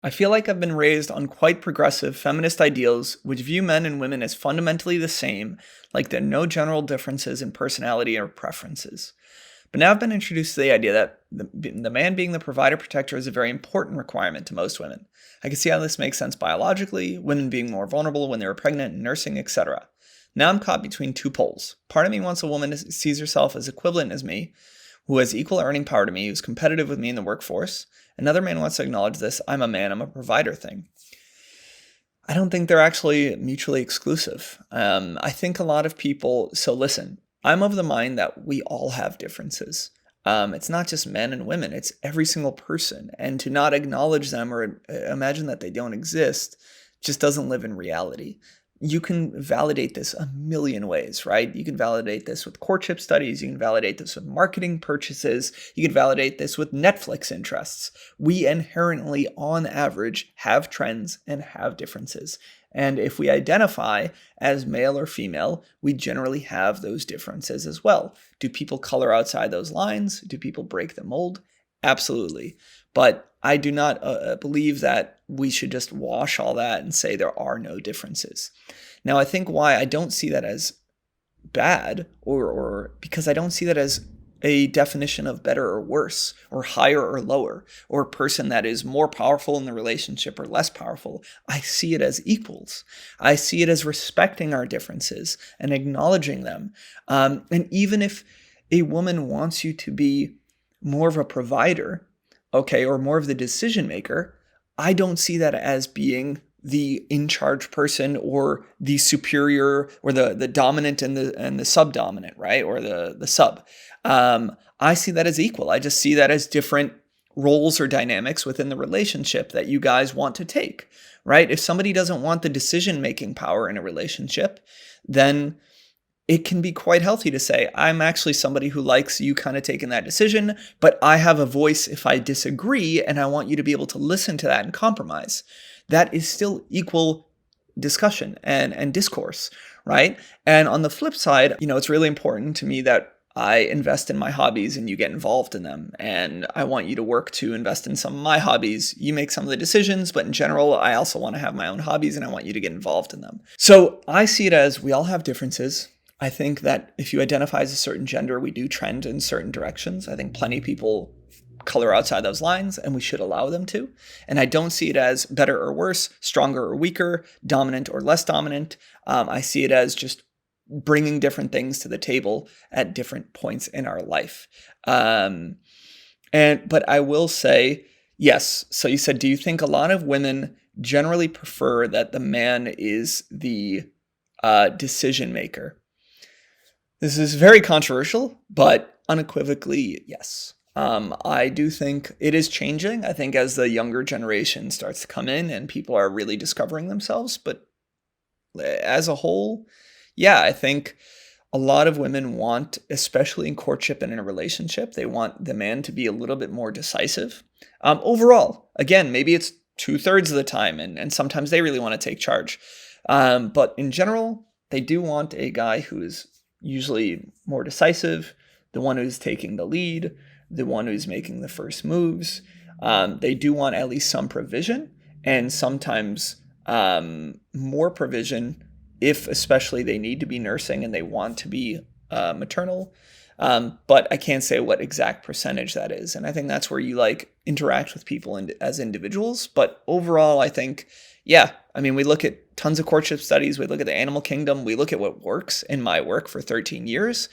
I feel like I've been raised on quite progressive feminist ideals which view men and women as fundamentally the same, like there are no general differences in personality or preferences. But now I've been introduced to the idea that the man being the provider protector is a very important requirement to most women. I can see how this makes sense biologically, women being more vulnerable when they were pregnant and nursing, etc. Now I'm caught between two poles. Part of me wants a woman who sees herself as equivalent as me, who has equal earning power to me, who's competitive with me in the workforce. Another man wants to acknowledge this I'm a man, I'm a provider thing. I don't think they're actually mutually exclusive. I think a lot of people, so listen, I'm of the mind that we all have differences. It's not just men and women, it's every single person. And to not acknowledge them or imagine that they don't exist just doesn't live in reality. You can validate this a million ways, right? You can validate this with courtship studies. You can validate this with marketing purchases. You can validate this with Netflix interests. We inherently, on average, have trends and have differences. And if we identify as male or female, we generally have those differences as well. Do people color outside those lines? Do people break the mold? Absolutely. But I do not believe that we should just wash all that and say there are no differences. Now, I think why I don't see that as bad or because I don't see that as a definition of better or worse or higher or lower or a person that is more powerful in the relationship or less powerful. I see it as equals. I see it as respecting our differences and acknowledging them. And even if a woman wants you to be more of a provider, okay, or more of the decision maker, I don't see that as being the in charge person or the superior or the dominant and the subdominant, right? Or the sub. I see that as equal. I just see that as different roles or dynamics within the relationship that you guys want to take, right? If somebody doesn't want the decision making power in a relationship, then it can be quite healthy to say, I'm actually somebody who likes you kind of taking that decision, but I have a voice if I disagree, and I want you to be able to listen to that and compromise. That is still equal discussion and discourse, right? And on the flip side, it's really important to me that I invest in my hobbies and you get involved in them. And I want you to work to invest in some of my hobbies. You make some of the decisions, but in general, I also want to have my own hobbies and I want you to get involved in them. So I see it as we all have differences. I think that if you identify as a certain gender, we do trend in certain directions. I think plenty of people color outside those lines, and we should allow them to. And I don't see it as better or worse, stronger or weaker, dominant or less dominant. I see it as just bringing different things to the table at different points in our life. But I will say, yes. So you said, do you think a lot of women generally prefer that the man is the decision maker? This is very controversial, but unequivocally, yes. I do think it is changing. I think as the younger generation starts to come in and people are really discovering themselves, but as a whole, yeah, I think a lot of women want, especially in courtship and in a relationship, they want the man to be a little bit more decisive. Overall, again, maybe it's 2/3 of the time, and sometimes they really want to take charge. But in general, they do want a guy who is usually more decisive, the one who's taking the lead, the one who's making the first moves. They do want at least some provision, and sometimes more provision if especially they need to be nursing and they want to be maternal. But I can't say what exact percentage that is. And I think that's where you interact with people as individuals. But overall, I think, yeah, I mean, we look at tons of courtship studies. We look at the animal kingdom. We look at what works in my work for 13 years.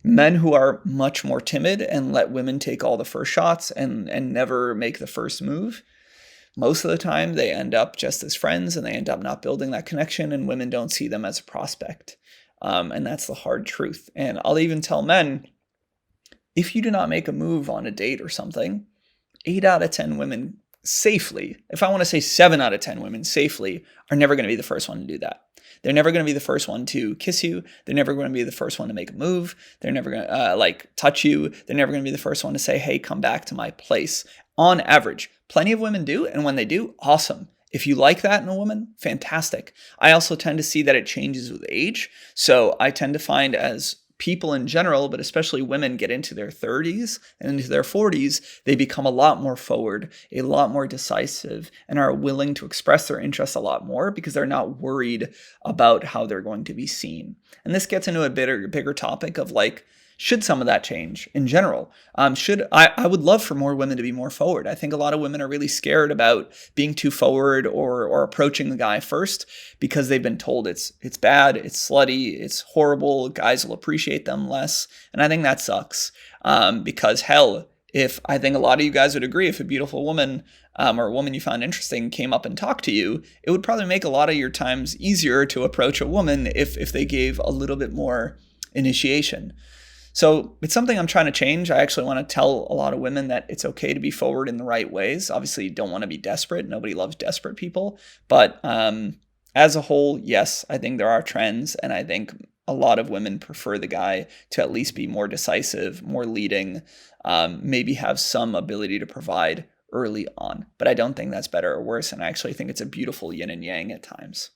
Men who are much more timid and let women take all the first shots and never make the first move. Most of the time, they end up just as friends and they end up not building that connection, and women don't see them as a prospect. And that's the hard truth. And I'll even tell men, if you do not make a move on a date or something, 8 out of 10 women safely, if I want to say 7 out of 10 women safely, are never going to be the first one to do that. They're never going to be the first one to kiss you. They're never going to be the first one to make a move. They're never going to touch you. They're never going to be the first one to say, hey, come back to my place. On average, plenty of women do. And when they do, awesome. If you like that in a woman, fantastic. I also tend to see that it changes with age. So I tend to find as people in general, but especially women, get into their 30s and into their 40s, they become a lot more forward, a lot more decisive, and are willing to express their interests a lot more because they're not worried about how they're going to be seen. And this gets into a bigger topic of like, should some of that change in general? I would love for more women to be more forward. I think a lot of women are really scared about being too forward or approaching the guy first because they've been told it's bad, it's slutty, it's horrible, guys will appreciate them less. And I think that sucks. Because hell, if I think a lot of you guys would agree, if a beautiful woman or a woman you found interesting came up and talked to you, it would probably make a lot of your times easier to approach a woman if they gave a little bit more initiation. So it's something I'm trying to change. I actually want to tell a lot of women that it's okay to be forward in the right ways. Obviously, you don't want to be desperate. Nobody loves desperate people. But as a whole, yes, I think there are trends. And I think a lot of women prefer the guy to at least be more decisive, more leading, maybe have some ability to provide early on. But I don't think that's better or worse. And I actually think it's a beautiful yin and yang at times.